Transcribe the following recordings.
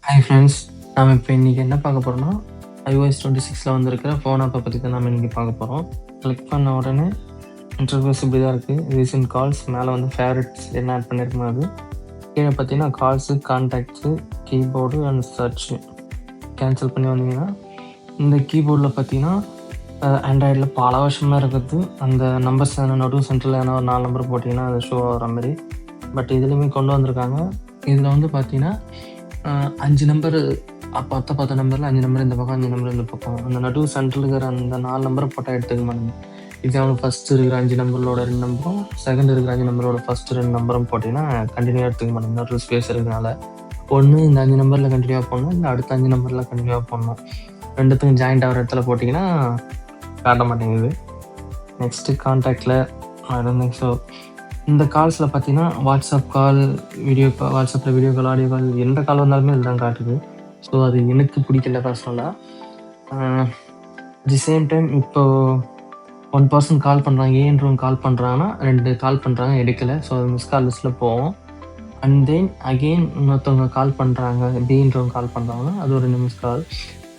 Hi friends. நாம இப்போ இன்னைக்கு என்ன பார்க்க போறோம்னா, iOS 26ல வந்திருக்கிற ஃபோன் ஆப்ப பத்தி தான் நாம இன்னைக்கு பார்க்க போறோம். கிளிக் பண்ண உடனே இன்டர்ஃபேஸ் இப்படி தான் இருக்கு. ரீசென்ட் கால்ஸ் மேல வந்து ஃபேவரைட்ஸ் என்ன ஆட் பண்ணியிருக்கோம் அது. கீழ பார்த்தீங்கன்னா calls, contacts, keyboard and search. Cancel பண்ணி வந்தீங்கன்னா, இந்த கீபோர்ட்ல பார்த்தீங்கன்னா, ஆண்ட்ராய்டுல பல வருஷமா இருக்குது. அந்த நம்பர்ஸ் நடு சென்டர்ல எதனா ஒரு 4 நம்பர் போட்டீங்கன்னா, அது ஷோ ஆகுற மாரி. பட் இதுலயுமே கொண்டு வந்திருக்காங்க. இதுல வந்து பார்த்தீங்கன்னா 5 நம்பரு மொத்த நம்பர்ல 5 நம்பர் இந்த பக்கம், 5 நம்பர் இந்த பக்கம். அந்த நடு சென்டர்ல இருக்கிற அந்த 4 நம்பர போட்டா எடுத்துக்க மாட்டேங்குது. எக்ஸாம்பிள் ஃபர்ஸ்ட் இருக்கிற 5 நம்பரோட 2 நம்பரும், செகண்ட் இருக்கிற 5 நம்பரோட ஃபர்ஸ்ட் 2 நம்பரும் போட்டீங்கன்னா, கன்டினியூவா எடுத்துக்க மாட்டேங்குது. நடுவுல ஸ்பேஸ் இருக்கிறதுனால. ஒண்ணு இந்த 5 நம்பர்ல கன்டினியூவா போடணும், இல்ல அடுத்த 5 நம்பர்ல கன்டினியூவா போடணும். 2த்துக்கும் ஜாயிண்ட் ஆகுற இடத்துல போட்டீங்கன்னா, காட்ட மாட்டேங்குது. நெக்ஸ்ட் கான்டாக்ட்ல ஸோ இந்த கால்ஸ்ல பார்த்தீங்கன்னா, வாட்ஸ்அப் கால், வாட்ஸ்அப்ல வீடியோ கால், ஆடியோ கால் எந்த கால் வந்தாலுமே இதுல தான் காட்டுது. ஸோ அது எனக்கு பிடிக்கல பர்சனலா. தி சேம் டைம் இப்போ ஒன் பர்சன் கால் பண்றாங்க, ஏன்றவங்க கால் பண்றாங்கன்னா, 2 கால் பண்றாங்க எடுக்கல. ஸோ அது மிஸ் கால் லிஸ்ட்ல போகும். அண்ட் தென் அகெயின் இன்னொருத்தவங்க கால் பண்றாங்க, பின்றவங்க கால் பண்றாங்கன்னா, அது ஒரு 2 மிஸ் கால்.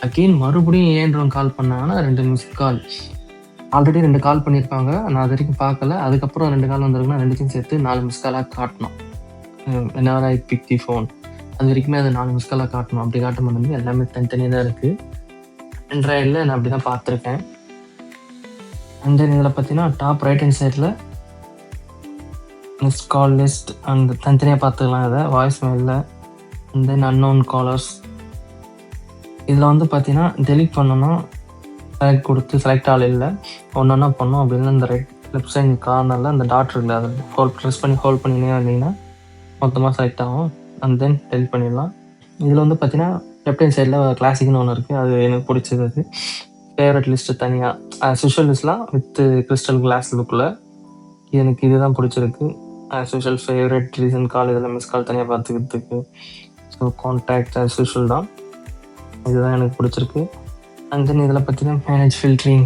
அகெயின் மறுபடியும் ஏன்றவங்க கால் பண்ணாங்கன்னா 2 மிஸ் கால். ஆல்ரெடி 2 கால் பண்ணியிருப்பாங்க. நான் அது வரைக்கும் பார்க்கல. அதுக்கப்புறம் 2 கால் வந்திருக்குன்னா 2த்தையும் சேர்த்து 4 மிஸ் காலா காட்டணும். whenever I pick the phone. அது வரைக்குமே அது 4 மிஸ் காலா காட்டணும். அப்படி காட்ட மாட்டேங்குது. எல்லாமே தனித்தனியா தான் இருக்கு. ஆண்ட்ராய்டுல நான் அப்படி தான் பார்த்துருக்கேன். அண்ட் தென் இதில் பார்த்தீங்கன்னா டாப் ரைட் ஹேண்ட் சைடில் மிஸ் கால் லிஸ்ட் அந்த தனித்தனியாக பார்த்துக்கலாம். இதை வாய்ஸ் மெயிலில் அண்ட் தென் அன்னோன் காலர்ஸ். இதில் வந்து பார்த்தீங்கன்னா டெலிட் பண்ணணும். செலக்ட் கொடுத்து செலக்ட் ஆல் இல்லை, ஒன்றா பண்ணோம். அப்படின்னா இந்த லெஃப்ட் சைடு கார்னரில் அந்த டாட் இருக்குல்ல, அதை ப்ரெஸ் பண்ணி ஹோல்ட் பண்ணினே வந்தீங்கன்னா மொத்தமாக செலக்ட் ஆகும். அண்ட் தென் டெலிட் பண்ணிடலாம். இதில் வந்து பார்த்தீங்கன்னா லெஃப்ட் ஹேண்ட் சைடில் கிளாசிக்னு ஒன்று இருக்குது. அது எனக்கு பிடிச்சது. அது ஃபேவரட் லிஸ்ட்டு தனியாக ஸ்பெஷல் லிஸ்ட்லாம் வித் கிறிஸ்டல் கிளாஸ் லுக்கில். எனக்கு இதுதான் பிடிச்சிருக்கு. ஸ்பெஷல் ஃபேவரட் ரீசன்ட் கால், இதில் மிஸ் கால் தனியாக பார்த்துக்கிறதுக்கு. ஸோ கான்டாக்ட் ஸ்பெஷல் தான். இதுதான் எனக்கு பிடிச்சிருக்கு. அண்ட் தென் இதில் பார்த்தீங்கன்னா மேனேஜ் ஃபில்ட்ரிங்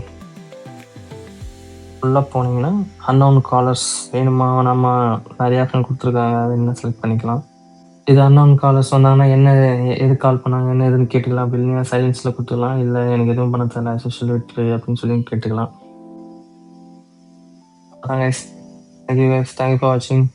உள்ளே போனீங்கன்னா அன்னோன் காலர்ஸ் வேணுமா நம்ம நிறைய ஆப்ஷன் கொடுத்துருக்காங்க. அது என்ன செலக்ட் பண்ணிக்கலாம். இது அன்னோன் காலர்ஸ் வந்தாங்கன்னா என்ன எது கால் பண்ணாங்க, என்ன எதுன்னு கேட்டுக்கலாம். அப்படி இல்லையா சைலன்ஸில் கொடுத்துக்கலாம். இல்லை எனக்கு எதுவும் பண்ண தெரியல, சோஷியல் விட்ரு அப்படின்னு சொல்லி கேட்டுக்கலாம். தேங்க்யூ ஃபார் வாட்சிங்.